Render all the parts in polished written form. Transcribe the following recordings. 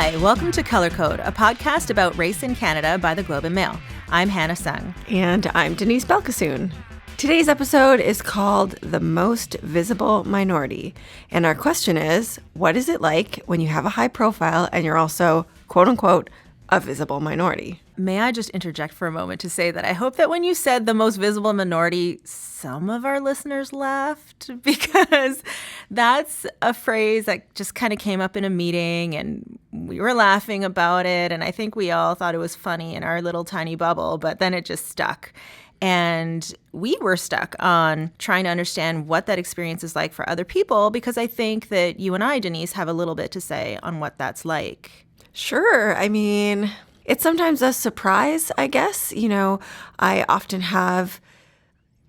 Hi, welcome to Color Code, a podcast about race in Canada by the Globe and Mail. I'm Hannah Sung. And I'm Denise Balkissoon. Today's episode is called The Most Visible Minority. And our question is, what is it like when you have a high profile and you're also, quote unquote, a visible minority? May I just interject for a moment to say that I hope that when you said the most visible minority, some of our listeners laughed, because that's a phrase that just kind of came up in a meeting and we were laughing about it. And I think we all thought it was funny in our little tiny bubble, but then it just stuck. And we were stuck on trying to understand what that experience is like for other people, because I think that you and I, Denise, have a little bit to say on what that's like. Sure. I mean, it's sometimes a surprise, I guess. You know, I often have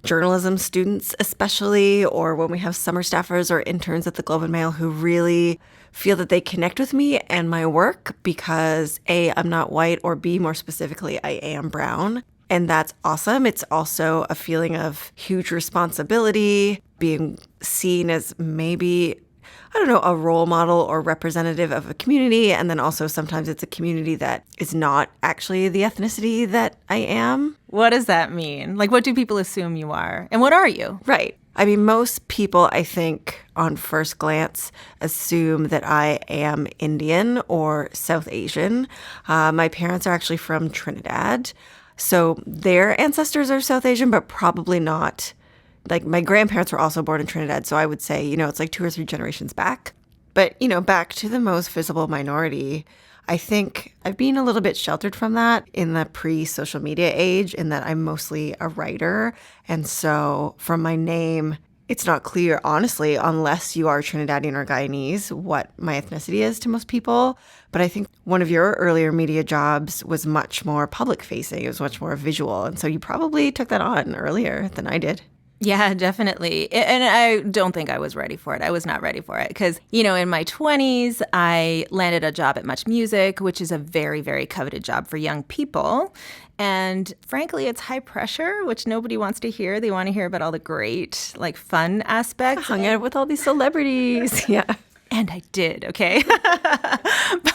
journalism students especially, or when we have summer staffers or interns at the Globe and Mail who really feel that they connect with me and my work because A, I'm not white, or B, more specifically, I am brown. And that's awesome. It's also a feeling of huge responsibility, being seen as maybe, I don't know, a role model or representative of a community. And then also sometimes it's a community that is not actually the ethnicity that I am. What does that mean? Like, what do people assume you are? And what are you? Right. I mean, most people, I think, on first glance, assume that I am Indian or South Asian. My parents are actually from Trinidad. So their ancestors are South Asian, but probably not. Like, my grandparents were also born in Trinidad, so I would say, you know, it's like 2 or 3 generations back. But, you know, back to the most visible minority, I think I've been a little bit sheltered from that in the pre-social media age, in that I'm mostly a writer. And so from my name, it's not clear, honestly, unless you are Trinidadian or Guyanese, what my ethnicity is to most people. But I think one of your earlier media jobs was much more public-facing. It was much more visual. And so you probably took that on earlier than I did. Yeah, definitely. And I don't think I was ready for it. I was not ready for it because, you know, in my 20s, I landed a job at Much Music, which is a very, very coveted job for young people. And frankly, it's high pressure, which nobody wants to hear. They want to hear about all the great, like, fun aspects. I hung out with all these celebrities. Yeah. And I did, okay?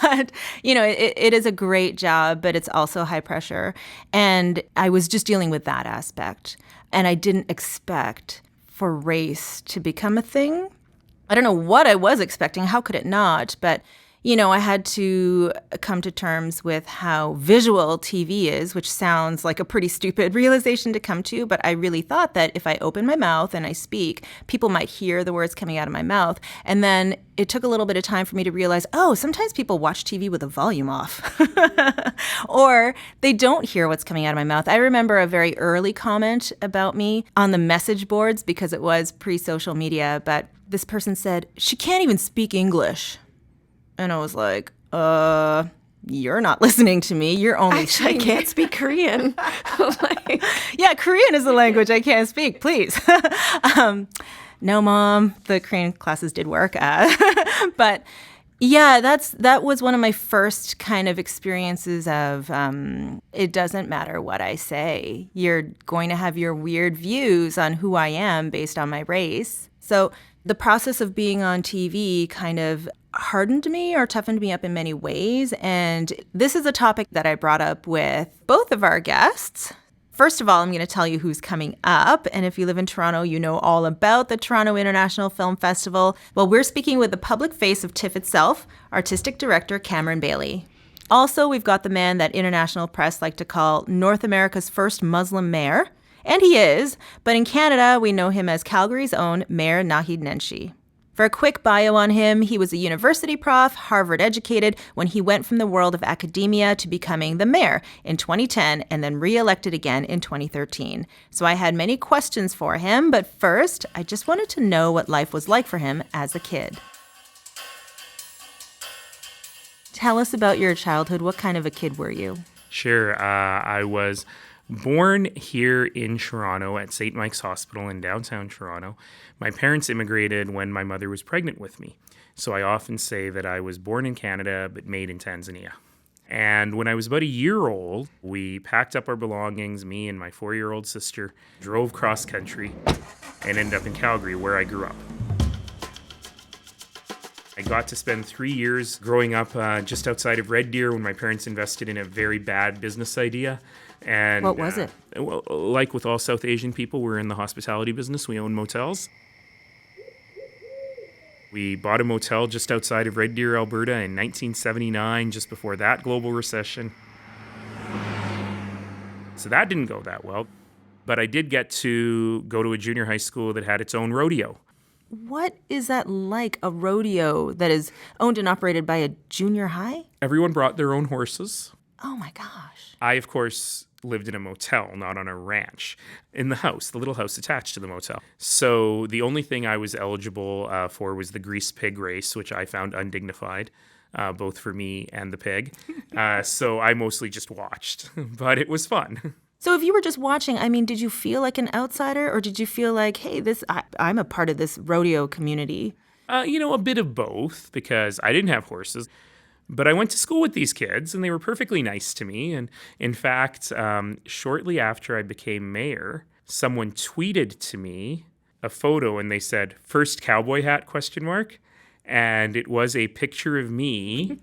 But, you know, it is a great job, but it's also high pressure. And I was just dealing with that aspect. And I didn't expect for race to become a thing. I don't know what I was expecting. How could it not? But, you know, I had to come to terms with how visual TV is, which sounds like a pretty stupid realization to come to. But I really thought that if I open my mouth and I speak, people might hear the words coming out of my mouth. And then it took a little bit of time for me to realize, oh, sometimes people watch TV with the volume off. Or they don't hear what's coming out of my mouth. I remember a very early comment about me on the message boards because it was pre-social media. But this person said, "She can't even speak English." And I was like, you're not listening to me. You're only Actually, I can't speak Korean. Like, yeah, Korean is the language I can't speak, please. No, Mom, the Korean classes did work. But yeah, that was one of my first kind of experiences of it doesn't matter what I say. You're going to have your weird views on who I am based on my race. So the process of being on TV kind of hardened me or toughened me up in many ways. And this is a topic that I brought up with both of our guests. First of all, I'm going to tell you who's coming up. And if you live in Toronto, you know all about the Toronto International Film Festival. Well, we're speaking with the public face of TIFF itself, artistic director Cameron Bailey. Also, we've got the man that international press like to call North America's first Muslim mayor. And he is, but in Canada, we know him as Calgary's own Mayor Naheed Nenshi. For a quick bio on him, he was a university prof, Harvard educated, when he went from the world of academia to becoming the mayor in 2010 and then re-elected again in 2013. So I had many questions for him, but first, I just wanted to know what life was like for him as a kid. Tell us about your childhood. What kind of a kid were you? Sure. I was born here in Toronto at St. Mike's Hospital in downtown Toronto. My parents immigrated when my mother was pregnant with me. So I often say that I was born in Canada but made in Tanzania. And when I was about a year old, we packed up our belongings, me and my 4-year-old sister, drove cross country, and ended up in Calgary, where I grew up. I got to spend 3 years growing up just outside of Red Deer when my parents invested in a very bad business idea. And What was it? Well, like with all South Asian people, we're in the hospitality business. We own motels. We bought a motel just outside of Red Deer, Alberta in 1979, just before that global recession. So that didn't go that well. But I did get to go to a junior high school that had its own rodeo. What is that like, a rodeo that is owned and operated by a junior high? Everyone brought their own horses. Oh my gosh. I, of course, lived in a motel, not on a ranch, in the house, the little house attached to the motel. So the only thing I was eligible for was the grease pig race, which I found undignified, both for me and the pig. So I mostly just watched, but it was fun. So if you were just watching, I mean, did you feel like an outsider, or did you feel like, hey, I'm a part of this rodeo community? A bit of both, because I didn't have horses. But I went to school with these kids, and they were perfectly nice to me. And in fact, shortly after I became mayor, someone tweeted to me a photo, and they said, "First cowboy hat?" ? And it was a picture of me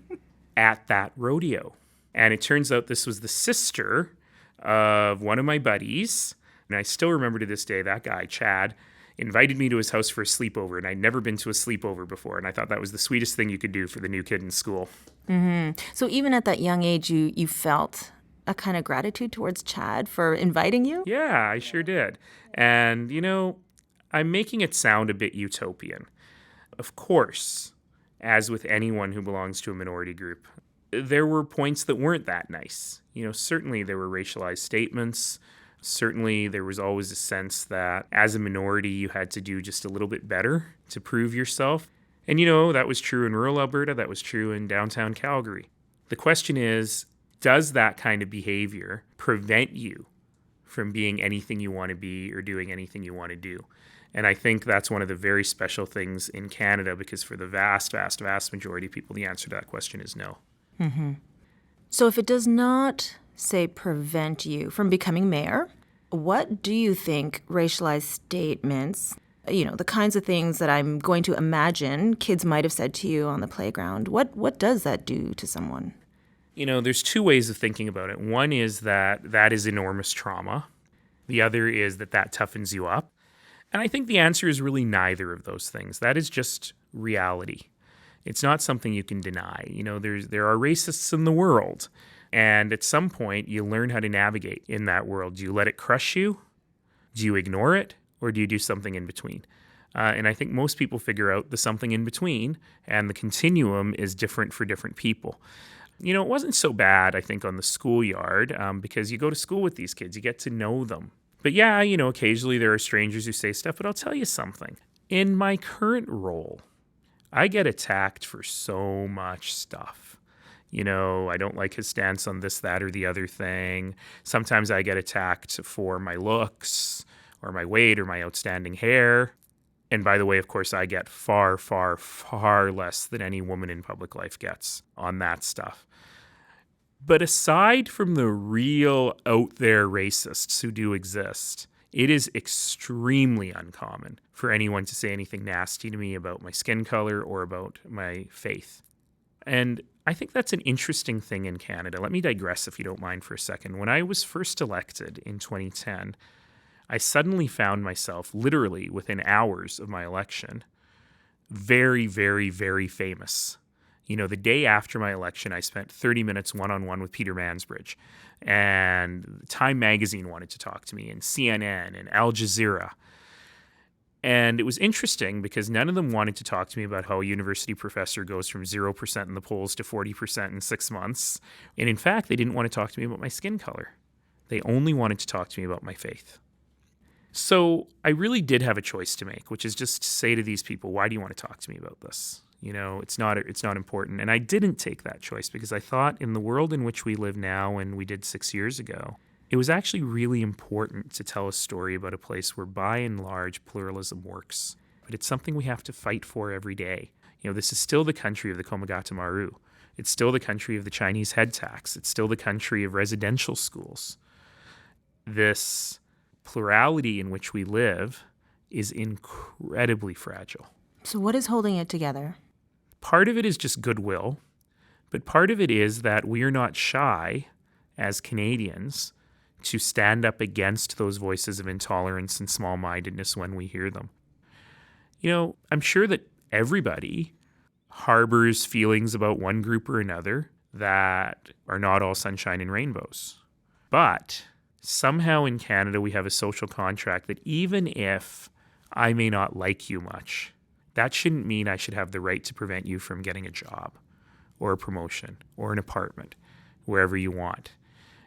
at that rodeo. And it turns out this was the sister of one of my buddies. And I still remember to this day, that guy, Chad, invited me to his house for a sleepover, and I'd never been to a sleepover before, and I thought that was the sweetest thing you could do for the new kid in school. Mm-hmm. So even at that young age, you felt a kind of gratitude towards Chad for inviting you? Yeah, I sure did. And, I'm making it sound a bit utopian. Of course, as with anyone who belongs to a minority group, there were points that weren't that nice. Certainly there were racialized statements. Certainly, there was always a sense that as a minority, you had to do just a little bit better to prove yourself. And, that was true in rural Alberta. That was true in downtown Calgary. The question is, does that kind of behavior prevent you from being anything you want to be or doing anything you want to do? And I think that's one of the very special things in Canada, because for the vast, vast, vast majority of people, the answer to that question is no. Mm-hmm. So if it does not, say, prevent you from becoming mayor, what do you think racialized statements, the kinds of things that I'm going to imagine kids might have said to you on the playground, what does that do to someone? There's two ways of thinking about it. One is that is enormous trauma. The other is that toughens you up. And I think the answer is really neither of those things. That is just reality. It's not something you can deny. There are racists in the world. And at some point, you learn how to navigate in that world. Do you let it crush you? Do you ignore it? Or do you do something in between? And I think most people figure out the something in between, and the continuum is different for different people. It wasn't so bad, I think, on the schoolyard, because you go to school with these kids. You get to know them. But yeah, occasionally there are strangers who say stuff, but I'll tell you something. In my current role, I get attacked for so much stuff. I don't like his stance on this, that, or the other thing. Sometimes I get attacked for my looks or my weight or my outstanding hair. And by the way, of course, I get far, far, far less than any woman in public life gets on that stuff. But aside from the real out there racists who do exist, it is extremely uncommon for anyone to say anything nasty to me about my skin color or about my faith. And I think that's an interesting thing in Canada. Let me digress, if you don't mind, for a second. When I was first elected in 2010, I suddenly found myself, literally within hours of my election, very, very, very famous. The day after my election, I spent 30 minutes one-on-one with Peter Mansbridge. And Time Magazine wanted to talk to me, and CNN, and Al Jazeera. And it was interesting because none of them wanted to talk to me about how a university professor goes from 0% in the polls to 40% in 6 months. And in fact, they didn't want to talk to me about my skin color. They only wanted to talk to me about my faith. So I really did have a choice to make, which is just to say to these people, why do you want to talk to me about this? It's not important. And I didn't take that choice because I thought in the world in which we live now and we did 6 years ago, it was actually really important to tell a story about a place where by and large pluralism works. But it's something we have to fight for every day. This is still the country of the Komagata Maru. It's still the country of the Chinese head tax. It's still the country of residential schools. This plurality in which we live is incredibly fragile. So what is holding it together? part of it is just goodwill, but part of it is that we are not shy as Canadians to stand up against those voices of intolerance and small-mindedness when we hear them. I'm sure that everybody harbors feelings about one group or another that are not all sunshine and rainbows. But somehow in Canada, we have a social contract that even if I may not like you much, that shouldn't mean I should have the right to prevent you from getting a job or a promotion or an apartment, wherever you want.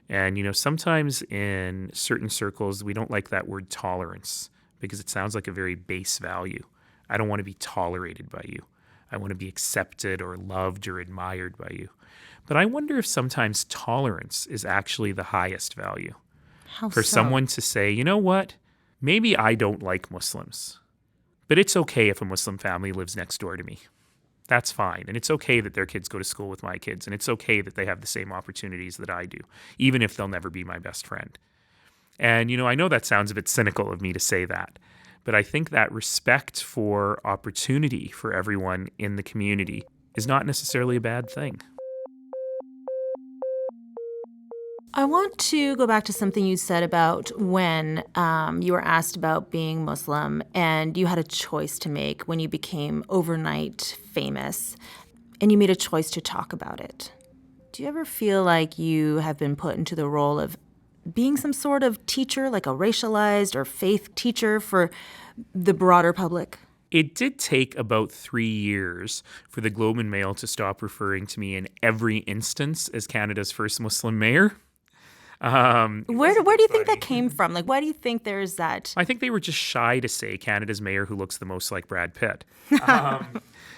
And, sometimes in certain circles, we don't like that word tolerance because it sounds like a very base value. I don't want to be tolerated by you. I want to be accepted or loved or admired by you. But I wonder if sometimes tolerance is actually the highest value. How For so? someone to say, you know what, maybe I don't like Muslims, but it's okay if a Muslim family lives next door to me. That's fine. And it's okay that their kids go to school with my kids. And it's okay that they have the same opportunities that I do, even if they'll never be my best friend. And, I know that sounds a bit cynical of me to say that, but I think that respect for opportunity for everyone in the community is not necessarily a bad thing. I want to go back to something you said about when you were asked about being Muslim and you had a choice to make when you became overnight famous and you made a choice to talk about it. Do you ever feel like you have been put into the role of being some sort of teacher, like a racialized or faith teacher for the broader public? It did take about 3 years for the Globe and Mail to stop referring to me in every instance as Canada's first Muslim mayor. Where do you think that came from? Like, why do you think there's that? I think they were just shy to say Canada's mayor who looks the most like Brad Pitt.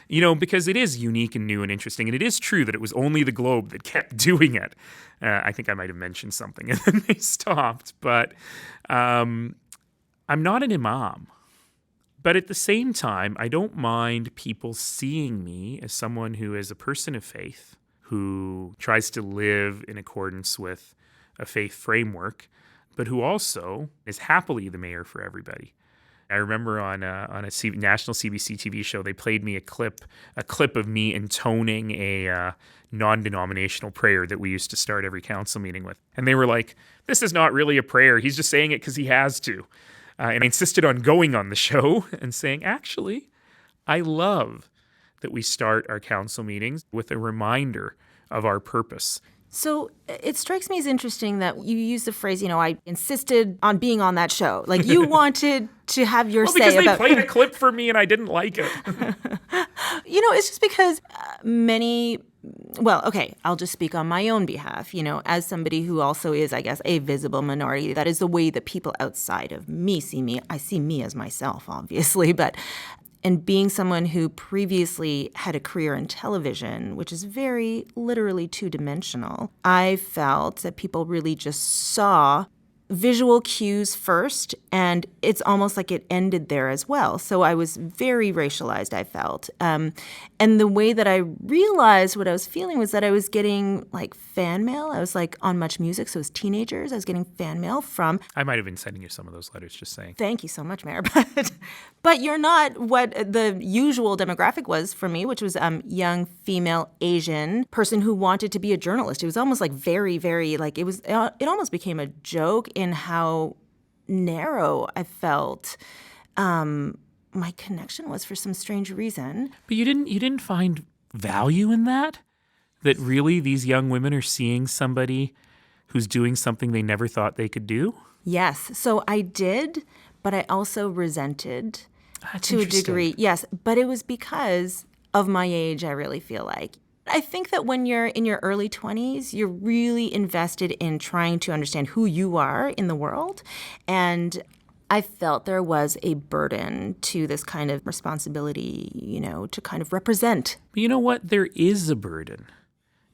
Because it is unique and new and interesting. And it is true that it was only the Globe that kept doing it. I think I might have mentioned something and then they stopped. But I'm not an imam. But at the same time, I don't mind people seeing me as someone who is a person of faith, who tries to live in accordance with a faith framework, but who also is happily the mayor for everybody. I remember on a national CBC TV show, they played me a clip of me intoning a non-denominational prayer that we used to start every council meeting with. And they were like, this is not really a prayer. He's just saying it because he has to. And I insisted on going on the show and saying, actually, I love that we start our council meetings with a reminder of our purpose. So it strikes me as interesting that you use the phrase, I insisted on being on that show. Like you wanted to have your say because about... they played a clip for me and I didn't like it. It's just because I'll just speak on my own behalf, as somebody who also is, I guess, a visible minority. That is the way that people outside of me see me. I see me as myself, obviously, and being someone who previously had a career in television, which is very literally two-dimensional, I felt that people really just saw visual cues first, and it's almost like it ended there as well. So I was very racialized, I felt. And the way that I realized what I was feeling was that I was getting like fan mail. I was like on Much Music, so as teenagers, I was getting fan mail from... I might have been sending you some of those letters, just saying. Thank you so much, Mayor. But you're not what the usual demographic was for me, which was young female Asian person who wanted to be a journalist. It was almost like very, very like it almost became a joke in how narrow I felt my connection was for some strange reason. But you didn't find value in that? That really these young women are seeing somebody who's doing something they never thought they could do? Yes. So I did, but I also resented to a degree. Yes. But it was because of my age, I really feel like. I think that when you're in your early 20s, you're really invested in trying to understand who you are in the world. And I felt there was a burden to this kind of responsibility, to kind of represent. But you know what? There is a burden.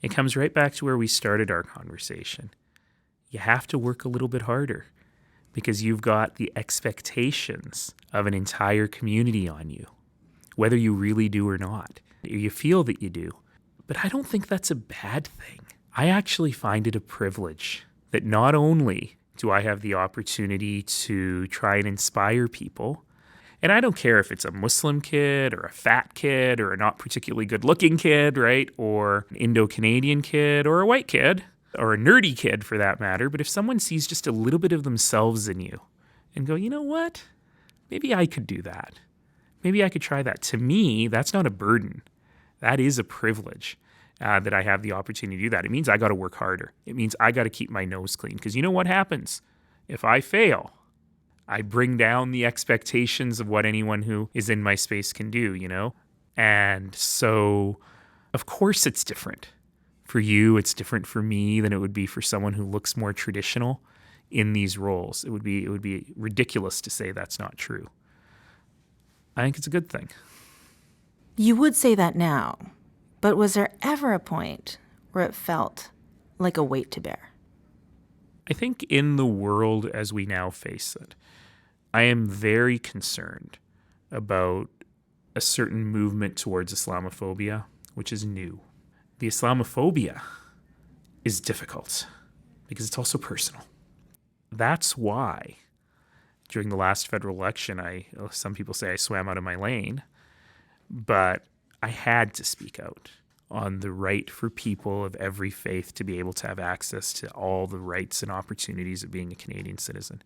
It comes right back to where we started our conversation. You have to work a little bit harder because you've got the expectations of an entire community on you, whether you really do or not. You feel that you do. But I don't think that's a bad thing. I actually find it a privilege that not only do I have the opportunity to try and inspire people, And I don't care if it's a Muslim kid or a fat kid or a not particularly good looking kid, right? Or an Indo-Canadian kid or a white kid or a nerdy kid for that matter. But if someone sees just a little bit of themselves in you and go, you know what? Maybe I could do that. Maybe I could try that. To me, that's not a burden. That is a privilege that I have the opportunity to do that. It means I got to work harder. It means I got to keep my nose clean. Because you know what happens? If I fail, I bring down the expectations of what anyone who is in my space can do, you know? And so, of course, it's different. For you, it's different for me than it would be for someone who looks more traditional in these roles. It would be ridiculous to say that's not true. I think it's a good thing. You would say that now, but was there ever a point where it felt like a weight to bear? I think in the world as we now face it, I am very concerned about a certain movement towards Islamophobia, which is new. The Islamophobia is difficult because it's also personal. That's why during the last federal election, some people say I swam out of my lane, but I had to speak out on the right for people of every faith to be able to have access to all the rights and opportunities of being a Canadian citizen.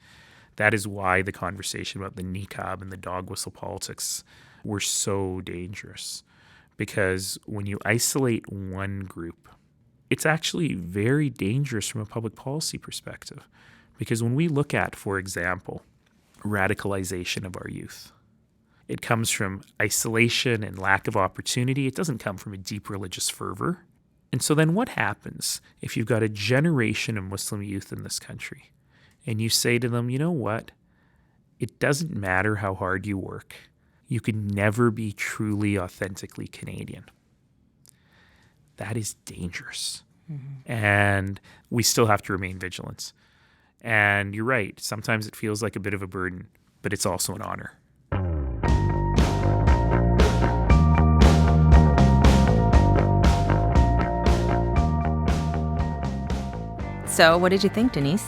That is why the conversation about the niqab and the dog whistle politics were so dangerous. Because when you isolate one group, it's actually very dangerous from a public policy perspective. Because when we look at, for example, radicalization of our youth, it comes from isolation and lack of opportunity. It doesn't come from a deep religious fervor. And so then what happens if you've got a generation of Muslim youth in this country and you say to them, you know what? It doesn't matter how hard you work. You can never be truly, authentically Canadian. That is dangerous. Mm-hmm. And we still have to remain vigilant. And you're right. Sometimes it feels like a bit of a burden, but it's also an honor. So what did you think, Denise?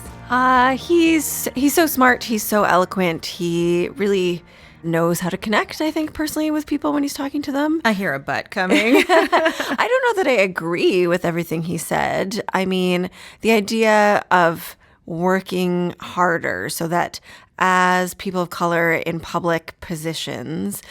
He's so smart. He's so eloquent. He really knows how to connect, I think, personally with people when he's talking to them. I hear a but coming. I don't know that I agree with everything he said. I mean, the idea of working harder so that as people of color in public positions,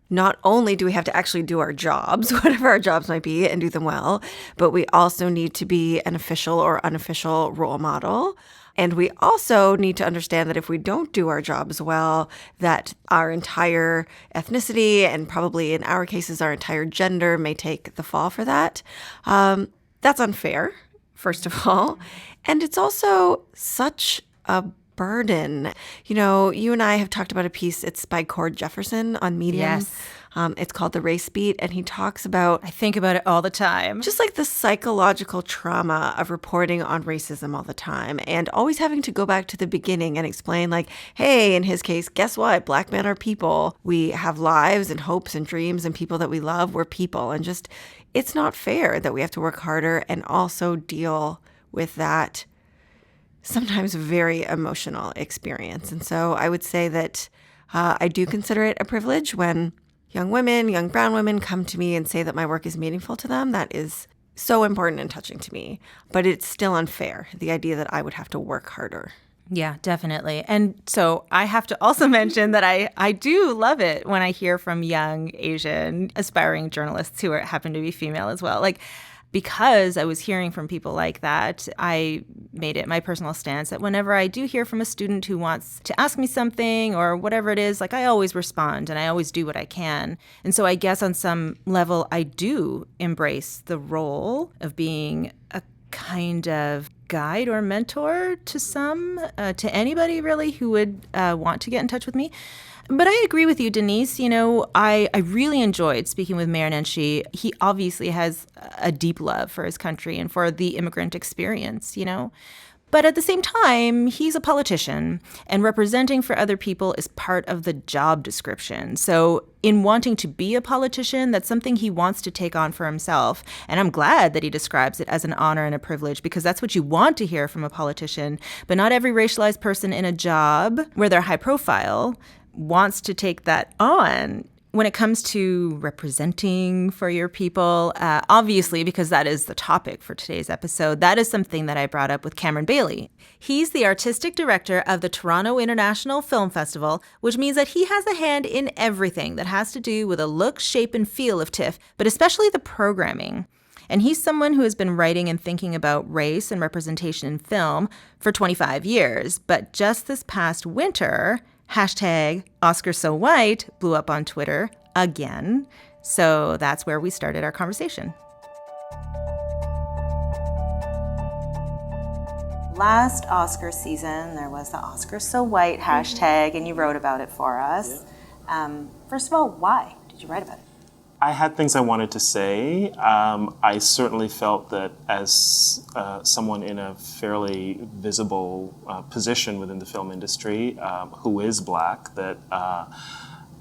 not only do we have to actually do our jobs, whatever our jobs might be, and do them well, but we also need to be an official or unofficial role model. And we also need to understand that if we don't do our jobs well, that our entire ethnicity and probably in our cases, our entire gender may take the fall for that. That's unfair, first of all. And it's also such a burden. You know, you and I have talked about a piece, it's by Cord Jefferson on Medium. Yes. It's called The Race Beat, and he talks about... I think about it all the time. Just like the psychological trauma of reporting on racism all the time and always having to go back to the beginning and explain like, hey, in his case, guess what? Black men are people. We have lives and hopes and dreams and people that we love. We're people. And just, it's not fair that we have to work harder and also deal with that sometimes very emotional experience. And so I would say that I do consider it a privilege when young women, young brown women come to me and say that my work is meaningful to them. That is so important and touching to me. But it's still unfair, the idea that I would have to work harder. Yeah, definitely. And so I have to also mention that I do love it when I hear from young Asian aspiring journalists who happen to be female as well. Like, because I was hearing from people like that, I made it my personal stance that whenever I do hear from a student who wants to ask me something or whatever it is, like I always respond and I always do what I can. And so I guess on some level, I do embrace the role of being a kind of guide or mentor to to anybody really who would want to get in touch with me. But I agree with you, Denise. You know, I really enjoyed speaking with Mayor Nenshi. He obviously has a deep love for his country and for the immigrant experience, you know. But at the same time, he's a politician, and representing for other people is part of the job description. So in wanting to be a politician, that's something he wants to take on for himself. And I'm glad that he describes it as an honor and a privilege, because that's what you want to hear from a politician. But not every racialized person in a job where they're high profile wants to take that on. When it comes to representing for your people, obviously, because that is the topic for today's episode, that is something that I brought up with Cameron Bailey. He's the artistic director of the Toronto International Film Festival, which means that he has a hand in everything that has to do with the look, shape, and feel of TIFF, but especially the programming. And he's someone who has been writing and thinking about race and representation in film for 25 years. But just this past winter, #OscarsSoWhite blew up on Twitter again. So that's where we started our conversation. Last Oscar season, there was the #OscarsSoWhite hashtag, and you wrote about it for us. Yeah. First of all, why did you write about it? I had things I wanted to say. I certainly felt that as someone in a fairly visible position within the film industry who is Black, that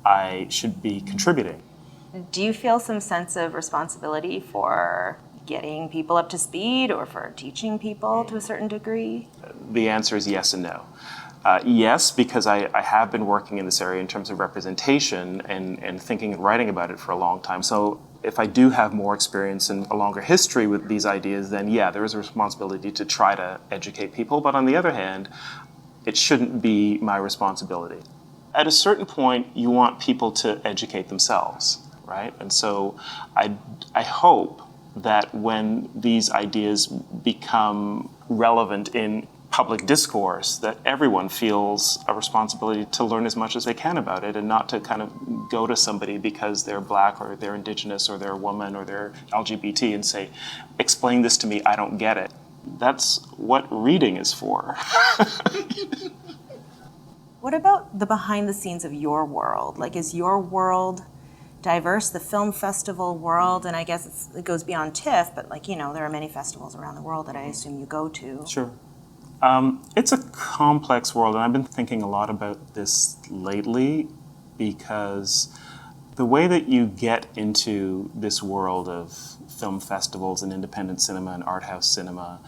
I should be contributing. Do you feel some sense of responsibility for getting people up to speed or for teaching people to a certain degree? The answer is yes and no. Yes, because I have been working in this area in terms of representation and thinking and writing about it for a long time. So if I do have more experience and a longer history with these ideas, then yeah, there is a responsibility to try to educate people. But on the other hand, it shouldn't be my responsibility. At a certain point, you want people to educate themselves, right? And so I hope that when these ideas become relevant in public discourse, that everyone feels a responsibility to learn as much as they can about it and not to kind of go to somebody because they're Black or they're Indigenous or they're a woman or they're LGBT and say, explain this to me, I don't get it. That's what reading is for. What about the behind the scenes of your world? Like, is your world diverse, the film festival world? And I guess it goes beyond TIFF, but there are many festivals around the world that I assume you go to. Sure. It's a complex world, and I've been thinking a lot about this lately because the way that you get into this world of film festivals and independent cinema and art house cinema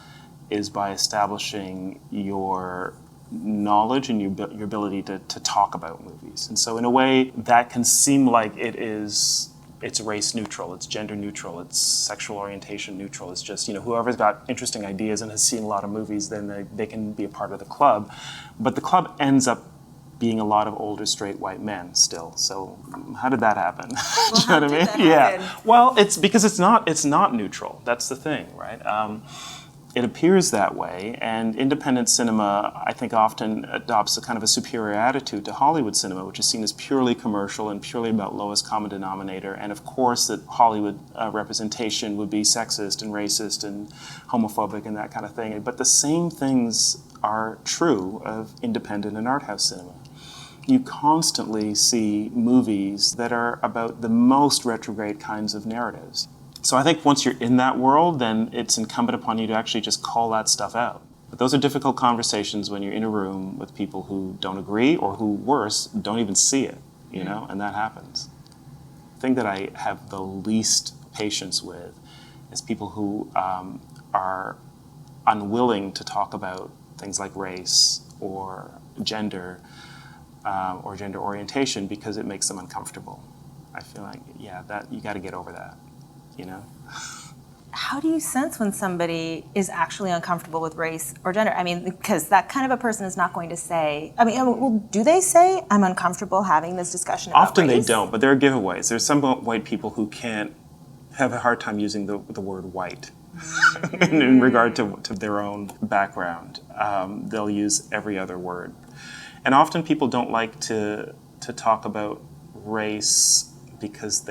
is by establishing your knowledge and your ability to talk about movies. And so in a way, that can seem like it's race neutral, it's gender neutral, it's sexual orientation neutral. It's just, whoever's got interesting ideas and has seen a lot of movies, then they can be a part of the club. But the club ends up being a lot of older straight white men still. So how did that happen? Well, Do you know what I mean? Yeah. Well, it's because it's not neutral. That's the thing, right? It appears that way, and independent cinema, I think, often adopts a kind of a superior attitude to Hollywood cinema, which is seen as purely commercial and purely about lowest common denominator, and of course that Hollywood representation would be sexist and racist and homophobic and that kind of thing. But the same things are true of independent and art house cinema. You constantly see movies that are about the most retrograde kinds of narratives. So I think once you're in that world, then it's incumbent upon you to actually just call that stuff out. But those are difficult conversations when you're in a room with people who don't agree or who, worse, don't even see it, and that happens. The thing that I have the least patience with is people who are unwilling to talk about things like race or gender orientation because it makes them uncomfortable. I feel like, that you got to get over that. How do you sense when somebody is actually uncomfortable with race or gender? I mean, because that kind of a person is not going to say, do they say, I'm uncomfortable having this discussion about Often race? They don't, but there are giveaways. There's some white people who have a hard time using the word white in regard to their own background. They'll use every other word. And often people don't like to talk about race because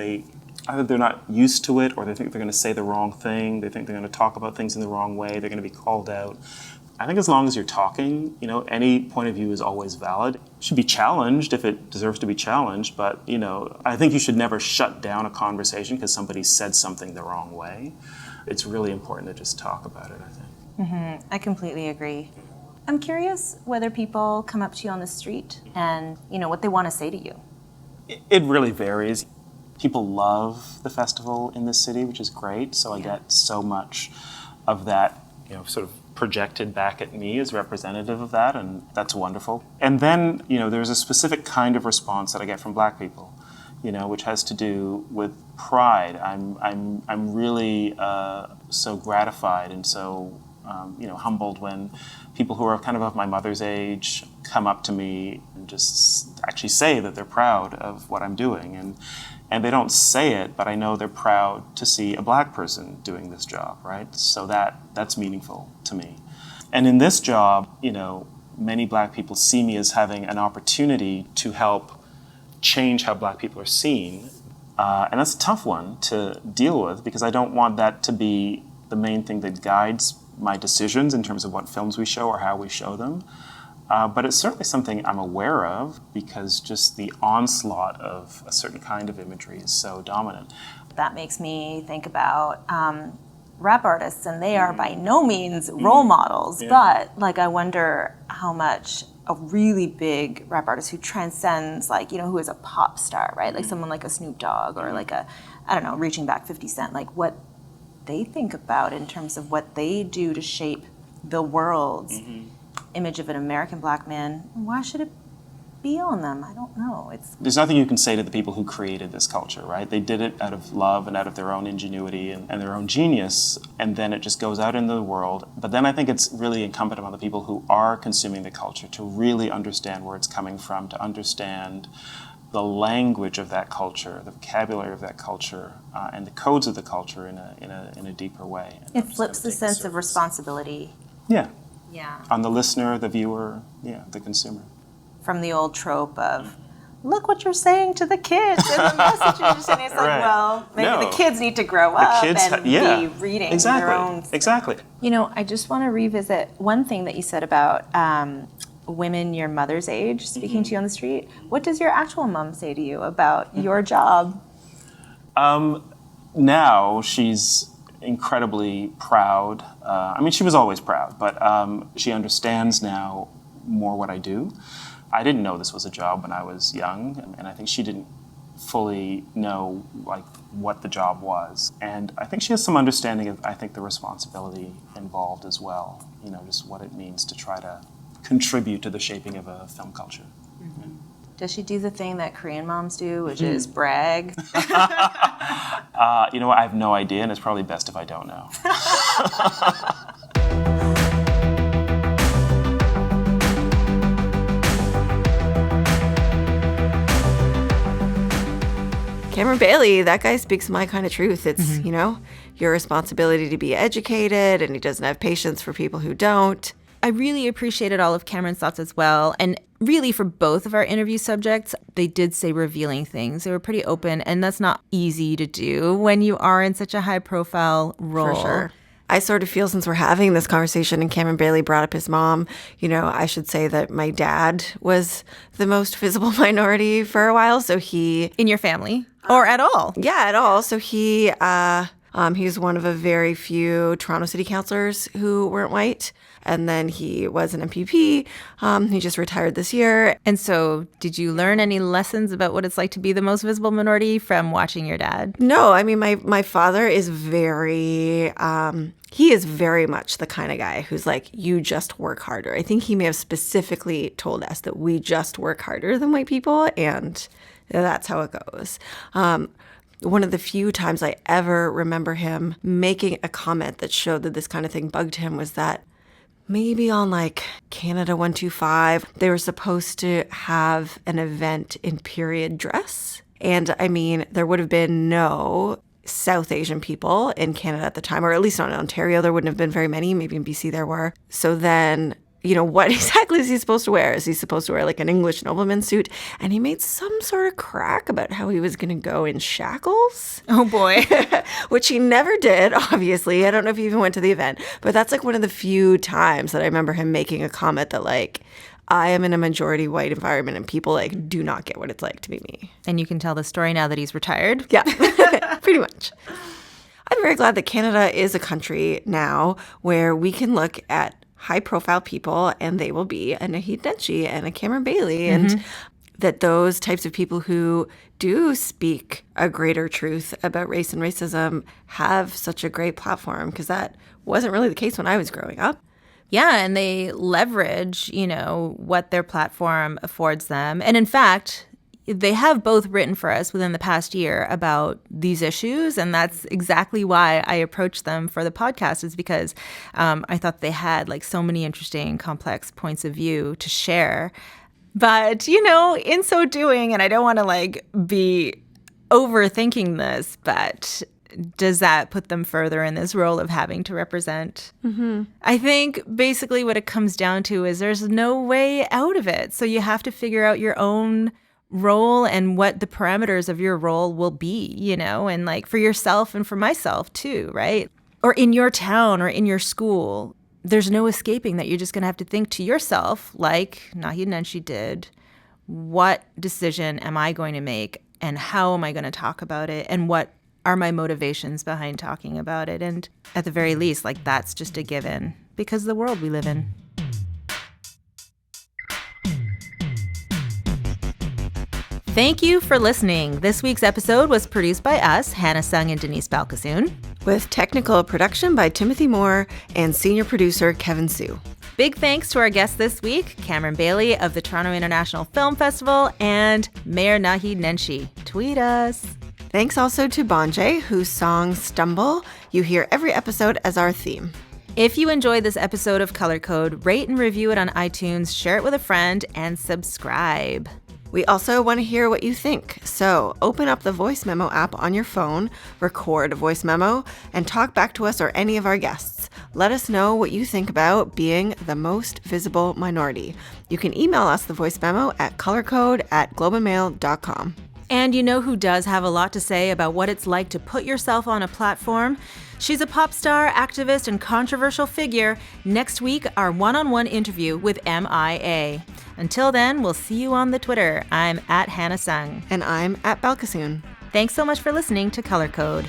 either they're not used to it or they think they're going to say the wrong thing. They think they're going to talk about things in the wrong way. They're going to be called out. I think as long as you're talking, any point of view is always valid. It should be challenged if it deserves to be challenged, but, I think you should never shut down a conversation because somebody said something the wrong way. It's really important to just talk about it, I think. Mm-hmm. I completely agree. I'm curious whether people come up to you on the street and, what they want to say to you. It really varies. People love the festival in this city, which is great. So I get so much of that, sort of projected back at me is representative of that, and that's wonderful. And then, there's a specific kind of response that I get from Black people, which has to do with pride. I'm really so gratified and so humbled when people who are kind of my mother's age come up to me and just actually say that they're proud of what I'm doing. And they don't say it, but I know they're proud to see a Black person doing this job, right? So that's meaningful to me. And in this job, many Black people see me as having an opportunity to help change how Black people are seen. And that's a tough one to deal with, because I don't want that to be the main thing that guides my decisions in terms of what films we show or how we show them. But it's certainly something I'm aware of, because just the onslaught of a certain kind of imagery is so dominant. That makes me think about rap artists, and they are by no means role models, but I wonder how much a really big rap artist who transcends, who is a pop star, right? Like someone like a Snoop Dogg or reaching back 50 Cent, what they think about in terms of what they do to shape the world's image of an American Black man. Why should it be on them? I don't know. There's nothing you can say to the people who created this culture, right? They did it out of love and out of their own ingenuity and their own genius, and then it just goes out into the world. But then I think it's really incumbent upon the people who are consuming the culture to really understand where it's coming from, to understand the language of that culture, the vocabulary of that culture, and the codes of the culture in a deeper way. It flips the sense of responsibility. Yeah. Yeah. On the listener, the viewer, the consumer. From the old trope of, look what you're saying to the kids and the message you're sending. It's maybe the kids need to grow up and be reading their own stuff. Exactly. I just want to revisit one thing that you said about women your mother's age speaking to you on the street. What does your actual mom say to you about your job? Now she's incredibly proud. She was always proud, but she understands now more what I do. I didn't know this was a job when I was young, and I think she didn't fully know what the job was. And I think she has some understanding of, the responsibility involved as well, just what it means to try to contribute to the shaping of a film culture. Mm-hmm. Does she do the thing that Korean moms do, which is brag? I have no idea, and it's probably best if I don't know. Cameron Bailey, that guy speaks my kind of truth. It's, your responsibility to be educated, and he doesn't have patience for people who don't. I really appreciated all of Cameron's thoughts as well. And really, for both of our interview subjects, they did say revealing things. They were pretty open, and that's not easy to do when you are in such a high-profile role. For sure. I sort of feel, since we're having this conversation and Cameron Bailey brought up his mom, I should say that my dad was the most visible minority for a while. So he... In your family? Or at all? Yeah, at all. So he's one of a very few Toronto City councillors who weren't white. And then he was an MPP. He just retired this year. And so did you learn any lessons about what it's like to be the most visible minority from watching your dad? No, my father is very, he is very much the kind of guy who's like, you just work harder. I think he may have specifically told us that we just work harder than white people, and that's how it goes. One of the few times I ever remember him making a comment that showed that this kind of thing bugged him was that maybe on Canada 125, they were supposed to have an event in period dress. And there would have been no South Asian people in Canada at the time, or at least not in Ontario. There wouldn't have been very many. Maybe in BC there were. So then, what exactly is he supposed to wear? Is he supposed to wear an English nobleman suit? And he made some sort of crack about how he was going to go in shackles. Oh, boy. Which he never did, obviously. I don't know if he even went to the event. But that's one of the few times that I remember him making a comment that I am in a majority white environment and people do not get what it's like to be me. And you can tell the story now that he's retired? Yeah, pretty much. I'm very glad that Canada is a country now where we can look at high-profile people, and they will be a Naheed Nenshi and a Cameron Bailey, and that those types of people who do speak a greater truth about race and racism have such a great platform, because that wasn't really the case when I was growing up. Yeah, and they leverage, what their platform affords them. And in fact, they have both written for us within the past year about these issues. And that's exactly why I approached them for the podcast, is because I thought they had like so many interesting, complex points of view to share. But, in so doing, and I don't want to like be overthinking this, but does that put them further in this role of having to represent? Mm-hmm. I think basically what it comes down to is there's no way out of it. So you have to figure out your own role and what the parameters of your role will be, and like for yourself and for myself too, right? Or in your town or in your school, there's no escaping that you're just going to have to think to yourself, like Naheed Nenshi did, what decision am I going to make and how am I going to talk about it and what are my motivations behind talking about it? And at the very least, like that's just a given because of the world we live in. Thank you for listening. This week's episode was produced by us, Hannah Sung and Denise Balkissoon, with technical production by Timothy Moore and senior producer Kevin Sue. Big thanks to our guests this week, Cameron Bailey of the Toronto International Film Festival and Mayor Naheed Nenshi. Tweet us. Thanks also to Bonjay, whose song Stumble you hear every episode as our theme. If you enjoyed this episode of Color Code, rate and review it on iTunes, share it with a friend, and subscribe. We also want to hear what you think. So open up the voice memo app on your phone, record a voice memo, and talk back to us or any of our guests. Let us know what you think about being the most visible minority. You can email us the voice memo at colorcode@globeandmail.com. And you know who does have a lot to say about what it's like to put yourself on a platform? She's a pop star, activist, and controversial figure. Next week, our one-on-one interview with MIA. Until then, we'll see you on the Twitter. I'm at Hannah Sung. And I'm at Balkissoon. Thanks so much for listening to Color Code.